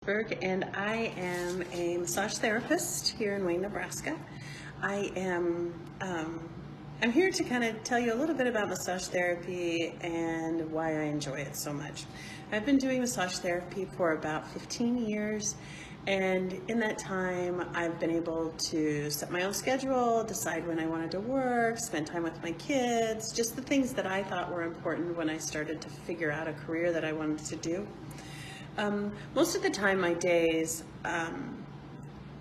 Leseberg, and I am a massage therapist here in Wayne, Nebraska. I'm here to kind of tell you a little bit about massage therapy and why I enjoy it so much. I've been doing massage therapy for about 15 years, and in that time I've been able to set my own schedule, decide when I wanted to work, spend time with my kids, just the things that I thought were important when I started to figure out a career that I wanted to do. Most of the time my days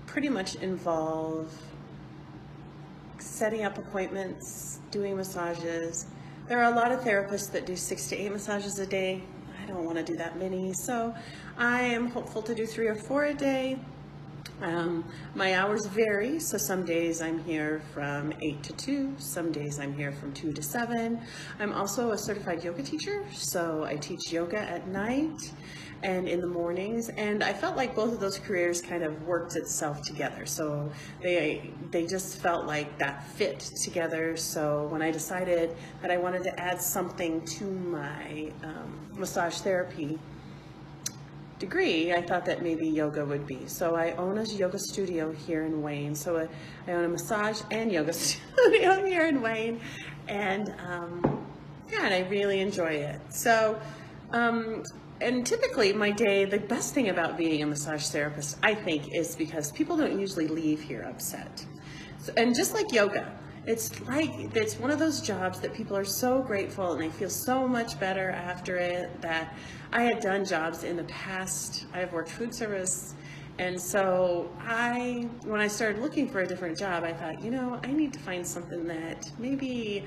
pretty much involve setting up appointments, doing massages. There are a lot of therapists that do 6 to 8 massages a day. I don't want to do that many, so I am hopeful to do 3 or 4 a day. My hours vary, so some days I'm here from 8 to 2, some days I'm here from 2 to 7. I'm also a certified yoga teacher, so I teach yoga at night and in the mornings, and I felt like both of those careers kind of worked itself together, so they just felt like that fit together. So when I decided that I wanted to add something to my massage therapy degree, I thought that maybe yoga would be. So I own a yoga studio here in Wayne. So I own a massage and yoga studio here in Wayne, and and I really enjoy it. So and typically my day, the best thing about being a massage therapist, I think, is because people don't usually leave here upset. So, and just like yoga, it's one of those jobs that people are so grateful and they feel so much better after it. That I had done jobs in the past. I've worked food service, and so when I started looking for a different job, I thought, I need to find something that maybe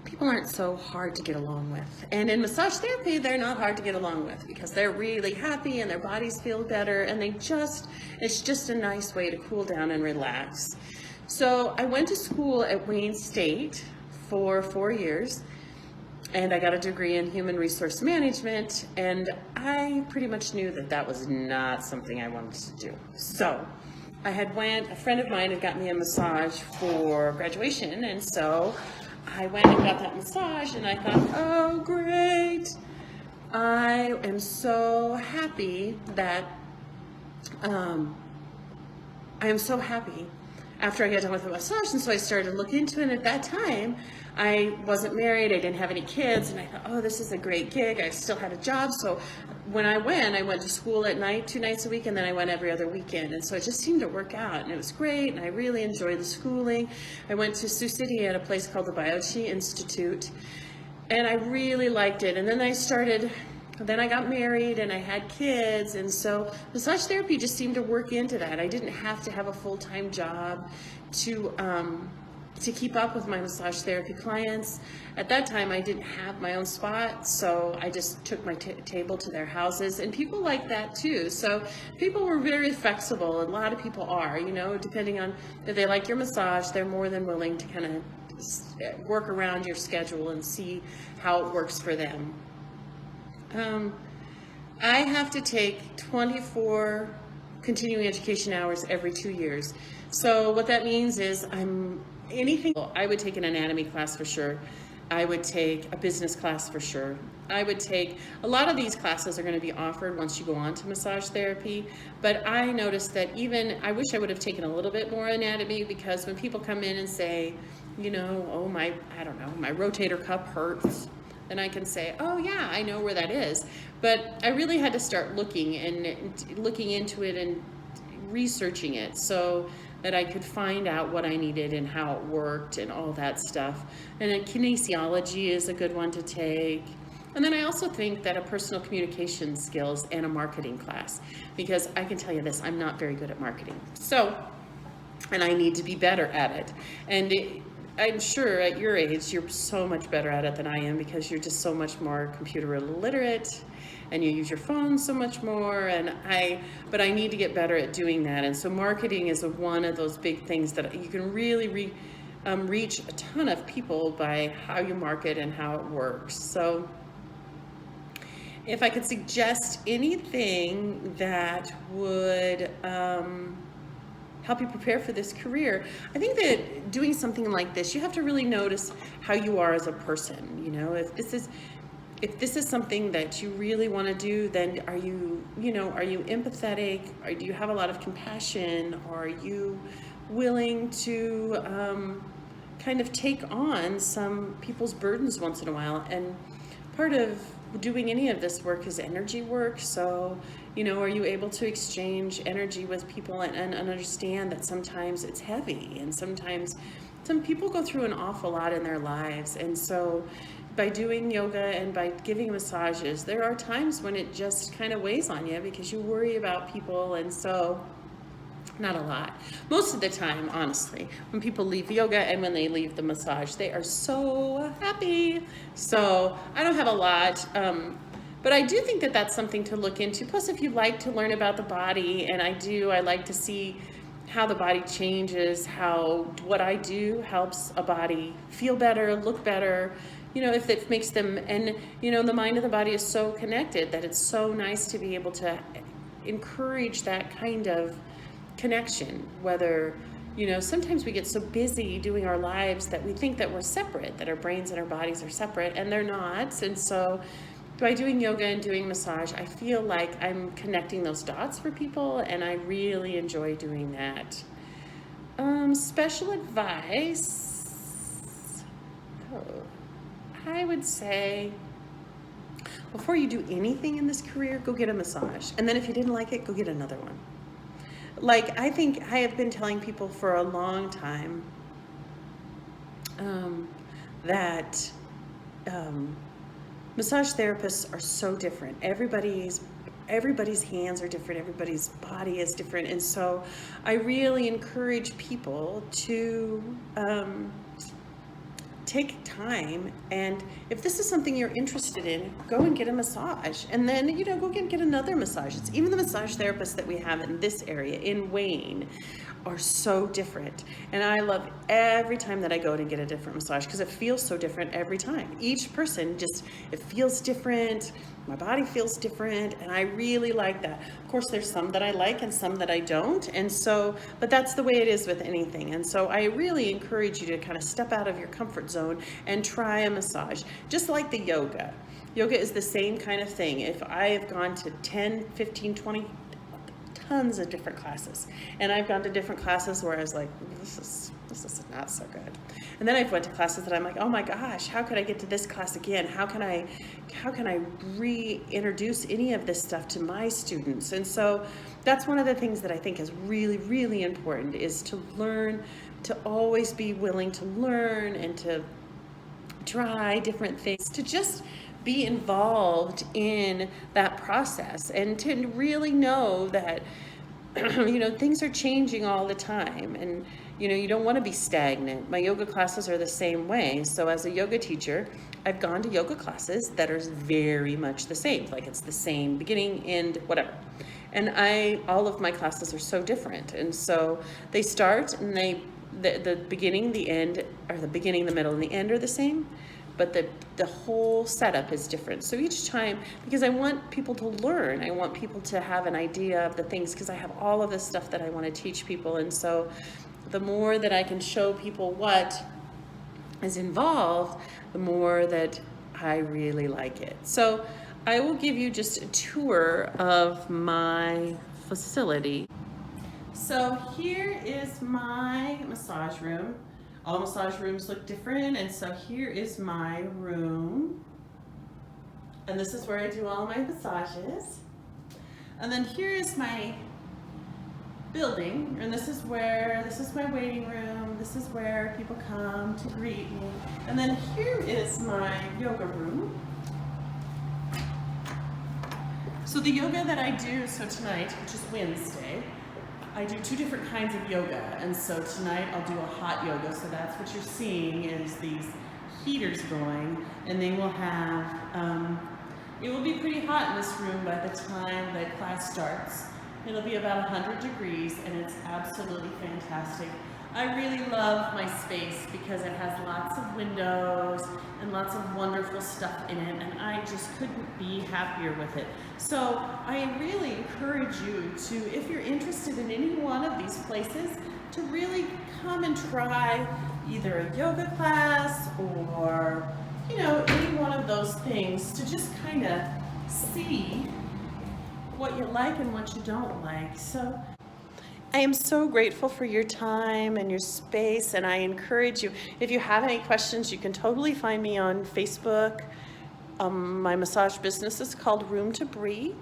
people aren't so hard to get along with. And in massage therapy, they're not hard to get along with because they're really happy and their bodies feel better, and it's just a nice way to cool down and relax. So I went to school at Wayne State for 4 years, and I got a degree in human resource management, and I pretty much knew that that was not something I wanted to do. So a friend of mine had got me a massage for graduation, and so I went and got that massage, and I thought, oh great, I am so happy that, after I got done with the massage. And so I started to look into it. And at that time, I wasn't married, I didn't have any kids, and I thought, oh, this is a great gig. I still had a job. So when I went to school at night 2 nights a week, and then I went every other weekend. And so it just seemed to work out, and it was great, and I really enjoyed the schooling. I went to Sioux City at a place called the Biochi Institute, and I really liked it. And then I got married and I had kids, and so massage therapy just seemed to work into that. I didn't have to have a full-time job to keep up with my massage therapy clients. At that time, I didn't have my own spot, so I just took my table to their houses, and people like that too. So people were very flexible, and a lot of people are, depending on if they like your massage, they're more than willing to kind of work around your schedule and see how it works for them. I have to take 24 continuing education hours every 2 years. So what that means is I would take an anatomy class for sure. I would take a business class for sure. A lot of these classes are going to be offered once you go on to massage therapy, but I noticed that I wish I would have taken a little bit more anatomy, because when people come in and say, oh, my rotator cuff hurts, then I can say, oh yeah, I know where that is. But I really had to start looking into it and researching it so that I could find out what I needed and how it worked and all that stuff. And then kinesiology is a good one to take. And then I also think that a personal communication skills and a marketing class, because I can tell you this, I'm not very good at marketing. And I need to be better at it. And I'm sure at your age, you're so much better at it than I am, because you're just so much more computer literate and you use your phone so much more. But I need to get better at doing that. And so marketing is one of those big things that you can really reach a ton of people by how you market and how it works. So if I could suggest anything that would help you prepare for this career, I think that doing something like this, you have to really notice how you are as a person. if this is something that you really want to do, then are you empathetic? Or do you have a lot of compassion? Or are you willing to kind of take on some people's burdens once in a while? And part of doing any of this work is energy work. So, are you able to exchange energy with people and understand that sometimes it's heavy, and sometimes some people go through an awful lot in their lives. And so by doing yoga and by giving massages, there are times when it just kind of weighs on you because you worry about people. And so, not a lot. Most of the time, honestly, when people leave yoga and when they leave the massage, they are so happy. So I don't have a lot, but I do think that that's something to look into. Plus, if you like to learn about the body, and I like to see how the body changes, how what I do helps a body feel better, look better, if it makes them, and the mind and the body is so connected that it's so nice to be able to encourage that kind of connection. Whether, sometimes we get so busy doing our lives that we think that we're separate, that our brains and our bodies are separate, and they're not. And so by doing yoga and doing massage, I feel like I'm connecting those dots for people, and I really enjoy doing that. Special advice. I would say, before you do anything in this career, go get a massage. And then if you didn't like it, go get another one. Like, I think I have been telling people for a long time that massage therapists are so different. Everybody's hands are different. Everybody's body is different. And so I really encourage people to take time, and if this is something you're interested in, go and get a massage, and then go get another massage. It's even the massage therapists that we have in this area in Wayne are so different, and I love every time that I go to get a different massage because it feels so different every time. Each person it feels different. My body feels different, and I really like that. Of course, there's some that I like and some that I don't, and so, but that's the way it is with anything. And so I really encourage you to kind of step out of your comfort zone and try a massage, just like the yoga. Yoga is the same kind of thing. If I have gone to 10, 15, 20, tons of different classes, and I've gone to different classes where I was like, this is not so good. And then I've went to classes that I'm like, oh my gosh, how could I get to this class again? How can I reintroduce any of this stuff to my students? And so that's one of the things that I think is really, really important, is to learn, to always be willing to learn and to try different things, to just be involved in that process, and to really know that things are changing all the time, and you don't want to be stagnant. My yoga classes are the same way. So as a yoga teacher, I've gone to yoga classes that are very much the same, like it's the same beginning, end, whatever. And all of my classes are so different, and so they start and the beginning, the end, or the beginning, the middle, and the end are the same, but the whole setup is different. So each time, because I want people to learn, I want people to have an idea of the things, because I have all of this stuff that I want to teach people. And so the more that I can show people what is involved, the more that I really like it. So I will give you just a tour of my facility. So here is my massage room. All massage rooms look different, and so here is my room. And this is where I do all my massages. And then here is my building, and this is my waiting room. This is where people come to greet me. And then here is my yoga room. So the yoga that I do, so tonight, which is Wednesday, I do 2 different kinds of yoga, and so tonight I'll do a hot yoga. So that's what you're seeing, is these heaters going, and they will have, it will be pretty hot in this room by the time the class starts. It'll be about 100 degrees, and it's absolutely fantastic. I really love my space because it has lots of windows and lots of wonderful stuff in it, and I just couldn't be happier with it. So I really encourage you to, if you're interested in any one of these places, to really come and try either a yoga class or you know, any one of those things to just kind of see what you like and what you don't like. So I am so grateful for your time and your space, and I encourage you, if you have any questions, you can totally find me on Facebook. My massage business is called Room to Breathe,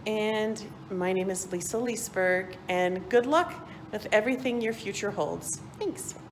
and my name is Lisa Leseberg, and good luck with everything your future holds. Thanks.